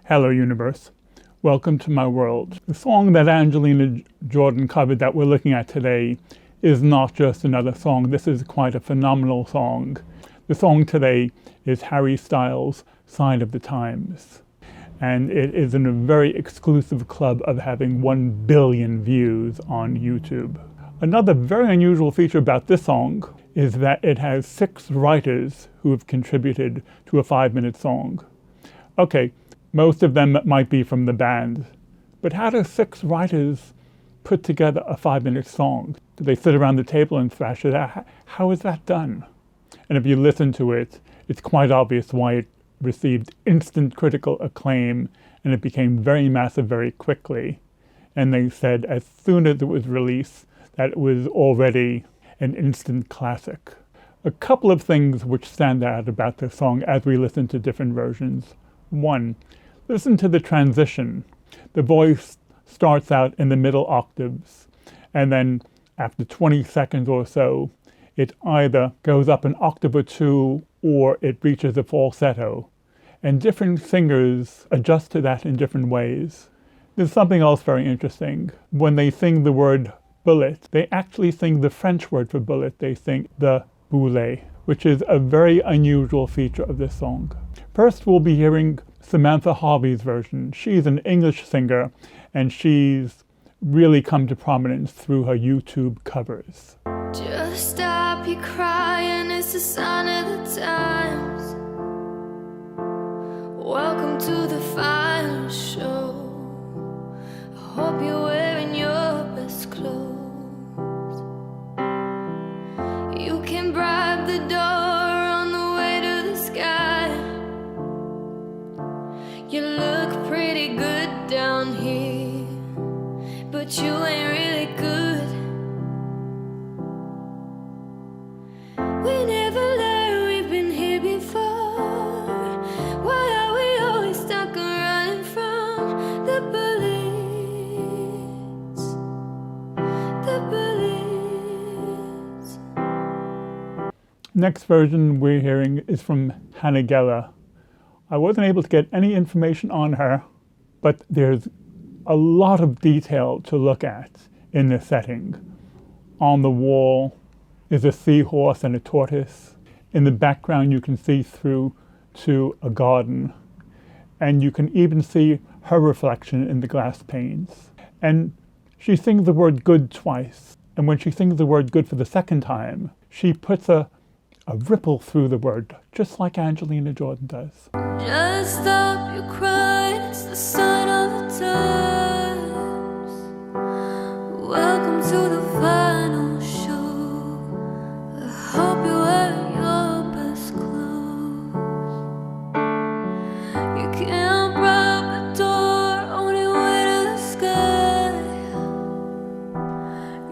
Hello universe, welcome to my world. The song that Angelina Jordan covered that we're looking at today is not just another song. This is quite a phenomenal song. The song today is Harry Styles' Sign of the Times. And it is in a very exclusive club of having 1 billion views on YouTube. Another very unusual feature about this song is that it has 6 writers who have contributed to a 5-minute song. Okay, most of them might be from the band, but how do 6 writers put together a 5-minute song? Do they sit around the table and thrash it out? How is that done? And if you listen to it, it's quite obvious why it received instant critical acclaim and it became very massive very quickly. And they said as soon as it was released that it was already an instant classic. A couple of things which stand out about this song as we listen to different versions. 1, listen to the transition. The voice starts out in the middle octaves, and then after 20 seconds or so, it either goes up an octave or 2 or it reaches a falsetto. And different singers adjust to that in different ways. There's something else very interesting. When they sing the word bullet, they actually sing the French word for bullet. They sing the boulet, which is a very unusual feature of this song. First, we'll be hearing Samantha Harvey's version. She's an English singer, and she's really come to prominence through her YouTube covers. Just stop your crying, it's a sign of the times. Welcome to the final show. I hope you're wearing your best clothes. You can bribe the door on the way to the sky. You look pretty good down here, but you ain't really good. We never learned, we've been here before. Why are we always stuck running from the bullets? The bullets. Next version we're hearing is from Hannah Geller. I wasn't able to get any information on her, but there's a lot of detail to look at in this setting. On the wall is a seahorse and a tortoise. In the background you can see through to a garden, and you can even see her reflection in the glass panes. And she sings the word good twice, and when she sings the word good for the second time, she puts a ripple through the word, just like Angelina Jordan does. Just stop your crying, it's the sign of the times. Welcome to the final show. I hope you're wearing your best clothes. You can't bribe the door on your way to the sky.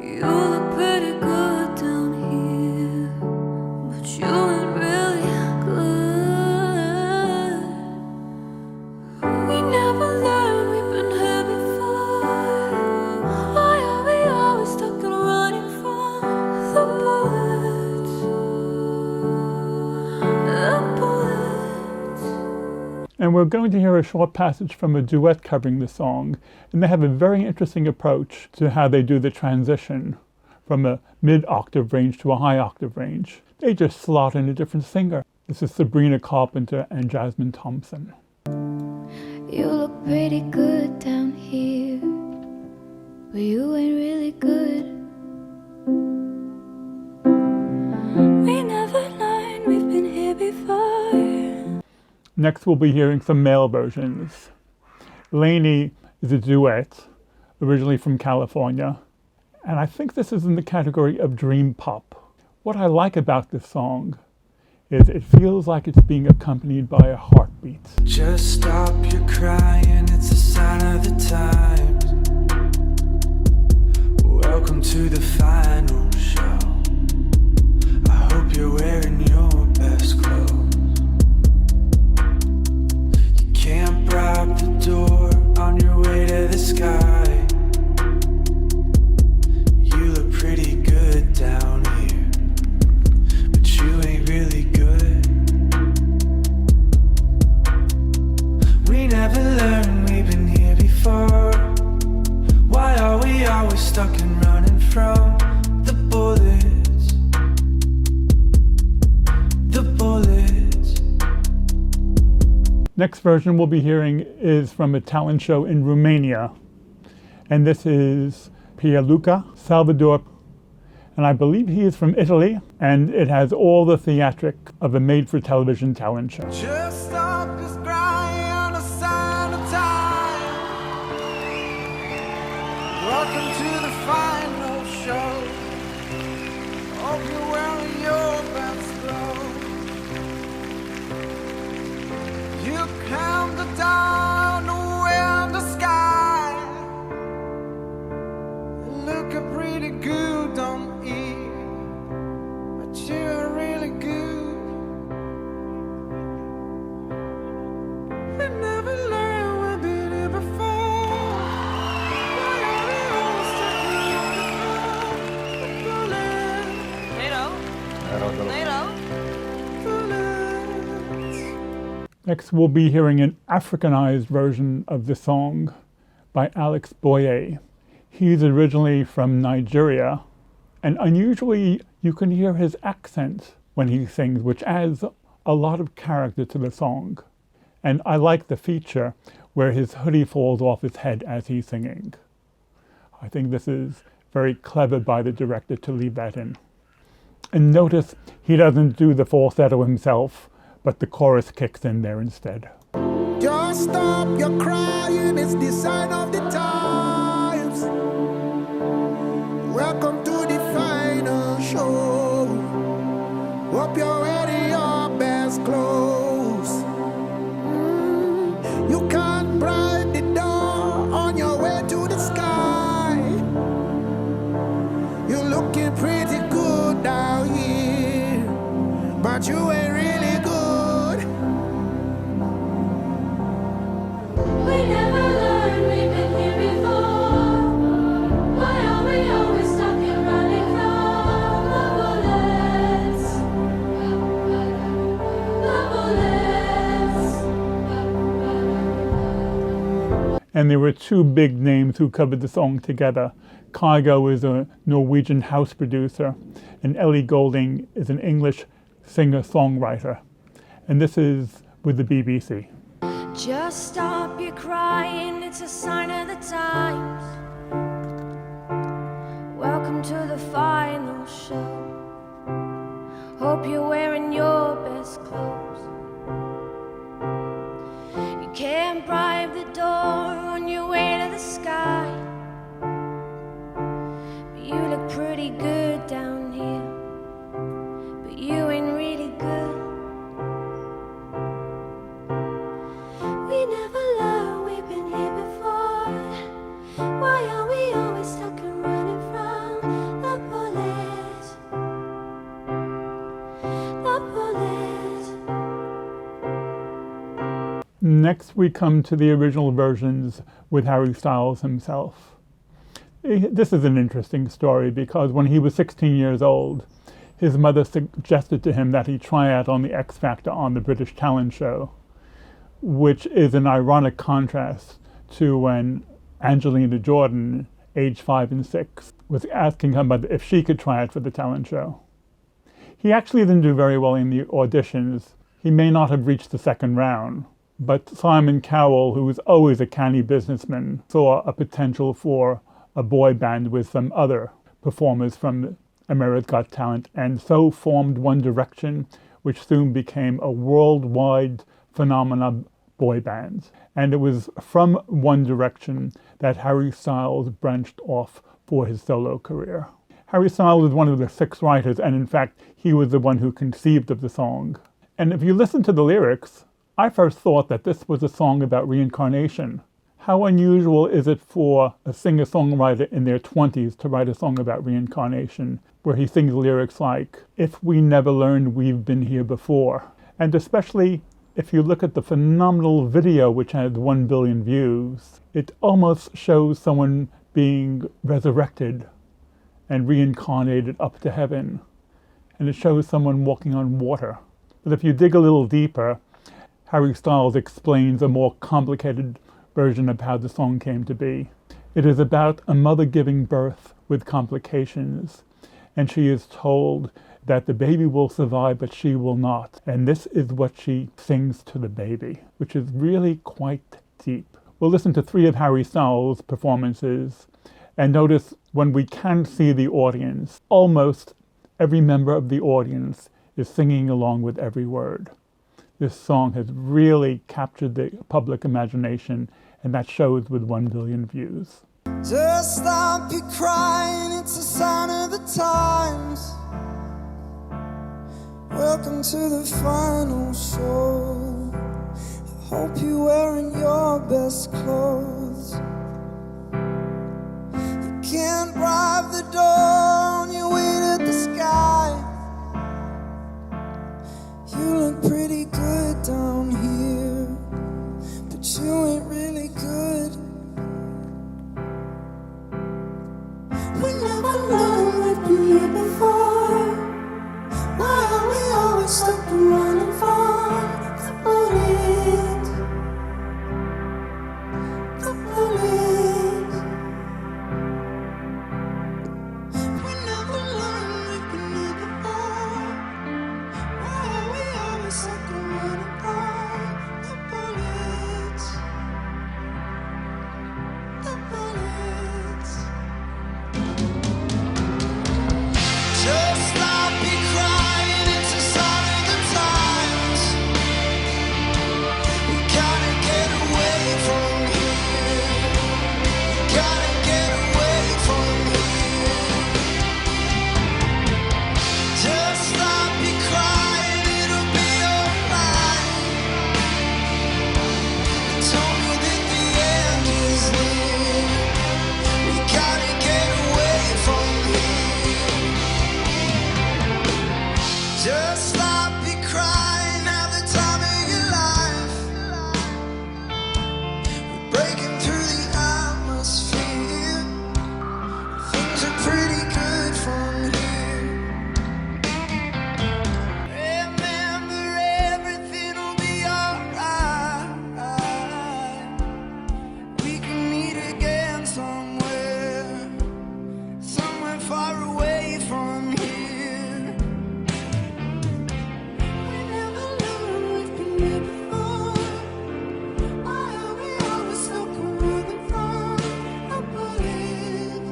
You look pretty good down here, but you ain't really good. We never learned, we've been here before. Why are we always stuck and running from the bullets? The bullets. And we're going to hear a short passage from a duet covering the song, and they have a very interesting approach to how they do the transition from a mid-octave range to a high octave range. They just slot in a different singer. This is Sabrina Carpenter and Jasmine Thompson. You look pretty good down here, but you ain't really good. We never learned, we've been here before. Next we'll be hearing some male versions. Lainey is a duet, originally from California, and I think this is in the category of dream pop. What I like about this song is it feels like it's being accompanied by a heartbeat. Just stop your crying, it's a sign of the times. Welcome to the final show. I hope you're wearing your best clothes. You can't bribe the door on your way to the sky. You look pretty good down here, but you ain't really good. We never learn we've been here before? Why are we always stuck and running from the bullets? The bullets. Next version we'll be hearing is from a talent show in Romania. And this is Pierluca Salvador. And I believe he is from Italy, and it has all the theatric of a made-for-television talent show. Just stop this crying, a sign of time. Welcome to the final show. Hope you're wearing your best clothes. You count the down, in the sky. Look pretty good on but you're really good. We never learned we've been here before. Why are we always stuck around the bullets? Next we'll be hearing an Africanized version of the song by Alex Boye. He's originally from Nigeria, and unusually you can hear his accent when he sings, which adds a lot of character to the song. And I like the feature where his hoodie falls off his head as he's singing. I think this is very clever by the director to leave that in. And notice he doesn't do the falsetto himself, but the chorus kicks in there instead. Just stop your crying, it's the sign of the times. Welcome to the final show. Hope you're wearing your best clothes. You can't bribe the door on your way to the sky. You're looking pretty good down here, but you ain't really good. We never learned we've been here before. Why are we always stuck and running from the bullets? The bullets. And there were two big names who covered the song together. Kygo is a Norwegian house producer, and Ellie Goulding is an English singer-songwriter. And this is with the BBC. Just stop your crying, it's a sign of the times. Welcome to the final show. Hope you're wearing your best clothes. You can't bribe the door on your way to the sky, but you look pretty good down here, but you ain't really good. We never learned we've been here before. Why are we always stuck and running from the bullets? The bullets. Next we come to the original versions with Harry Styles himself. This is an interesting story because when he was 16 years old, his mother suggested to him that he try out on the X Factor on the British talent show, which is an ironic contrast to when Angelina Jordan, age 5 and 6, was asking her mother if she could try out for the talent show. He actually didn't do very well in the auditions. He may not have reached the second round, but Simon Cowell, who was always a canny businessman, saw a potential for a boy band with some other performers from America's Got Talent, and so formed One Direction, which soon became a worldwide phenomenon boy bands. And it was from One Direction that Harry Styles branched off for his solo career. Harry Styles was one of the 6 writers, and in fact, he was the one who conceived of the song. And if you listen to the lyrics, I first thought that this was a song about reincarnation. How unusual is it for a singer-songwriter in their 20s to write a song about reincarnation, where he sings lyrics like, "If we never learned we've been here before." And especially if you look at the phenomenal video, which has 1 billion views, it almost shows someone being resurrected and reincarnated up to heaven. And it shows someone walking on water. But if you dig a little deeper, Harry Styles explains a more complicated version of how the song came to be. It is about a mother giving birth with complications, and she is told that the baby will survive, but she will not. And this is what she sings to the baby, which is really quite deep. We'll listen to 3 of Harry Styles' performances, and notice when we can see the audience, almost every member of the audience is singing along with every word. This song has really captured the public imagination, and that shows with 1 billion views. Just stop your crying, it's a sign of the times. Welcome to the final show. I hope you're wearing your best clothes. You can't drive the door on your way to the sky. You look pretty good down here, but you ain't really good. We never learned we've been here before. Why are we always stuck and running from the bullet? The bullet. We never learned we've been here before. Why are we always stuck and running from the bullets? The bullets. Just stop your crying, it's a sign of the times. We gotta get away from here. Gotta get away from here. Just stop your crying, it'll be alright. They told me that the end is near. We gotta get away from here. Just stop your crying, now the time of your life. We're breaking through the atmosphere. Things are pretty good from here. Remember, everything will be alright. We can meet again somewhere, somewhere far away from here. We never learned we've been here before. Why are we always stuck and running from the bullet?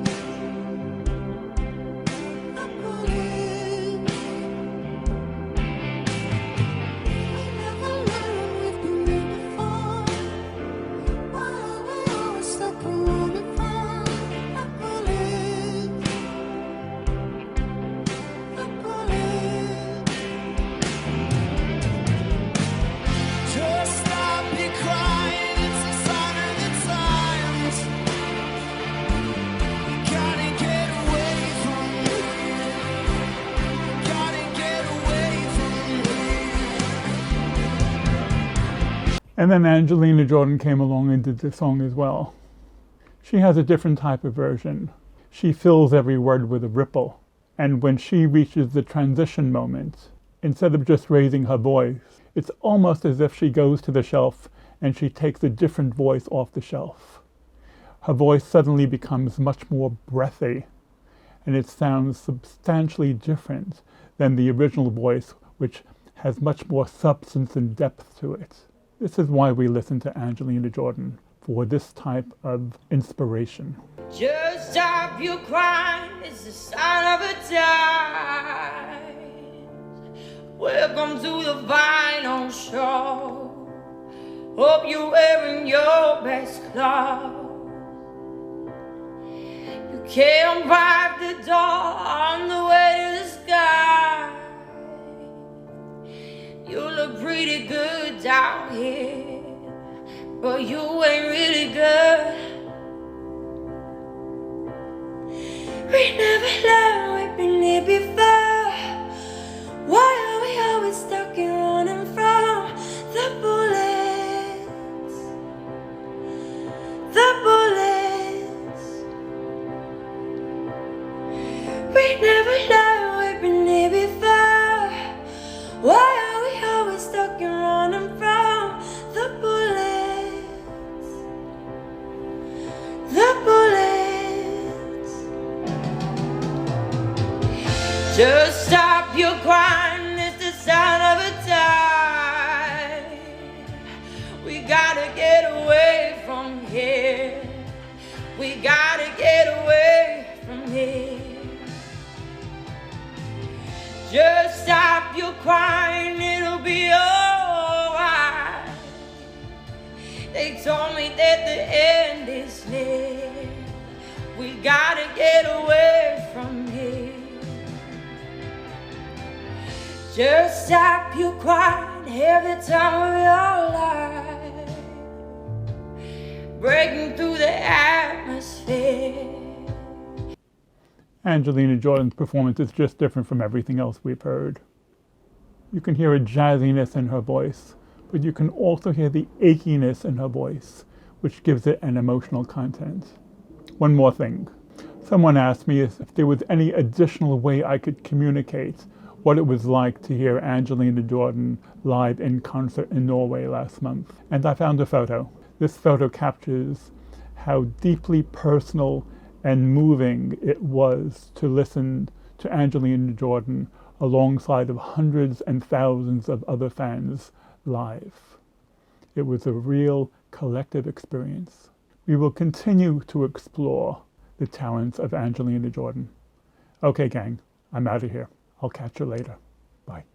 The bullet. We never learned we've been here before. Why are we always stuck and running from the bullet? The bullet. Just stop your crying, it's a sign of the times. Gotta get away from here. Gotta get away from here. And then Angelina Jordan came along and did the song as well. She has a different type of version. She fills every word with a ripple. And when she reaches the transition moment, instead of just raising her voice, it's almost as if she goes to the shelf and she takes a different voice off the shelf. Her voice suddenly becomes much more breathy, and it sounds substantially different than the original voice, which has much more substance and depth to it. This is why we listen to Angelina Jordan, for this type of inspiration. Just stop your crying, it's the sign of a time. Welcome to the final show. Hope you're wearing your best clothes. You can't drive the door on the way to the sky. You look pretty good down here, but you ain't really good. We never learned we've been here before. Why are we always stuck and running from the bullets? The bullets. We never learned we've been here before. Why are we always stuck and running from the bullets? Just stop your crying, it's the sign of a time. We gotta get away from here. We gotta get away from here. Just stop your crying, it'll be alright. They told me that the end is near. We gotta get away from here. Just stop your crying every time of your life, breaking through the atmosphere. Angelina Jordan's performance is just different from everything else we've heard. You can hear a jazziness in her voice, but you can also hear the achiness in her voice, which gives it an emotional content. One more thing. Someone asked me if there was any additional way I could communicate what it was like to hear Angelina Jordan live in concert in Norway last month. And I found a photo. This photo captures how deeply personal and moving it was to listen to Angelina Jordan alongside of hundreds and thousands of other fans live. It was a real collective experience. We will continue to explore the talents of Angelina Jordan. Okay, gang, I'm out of here. I'll catch you later. Bye.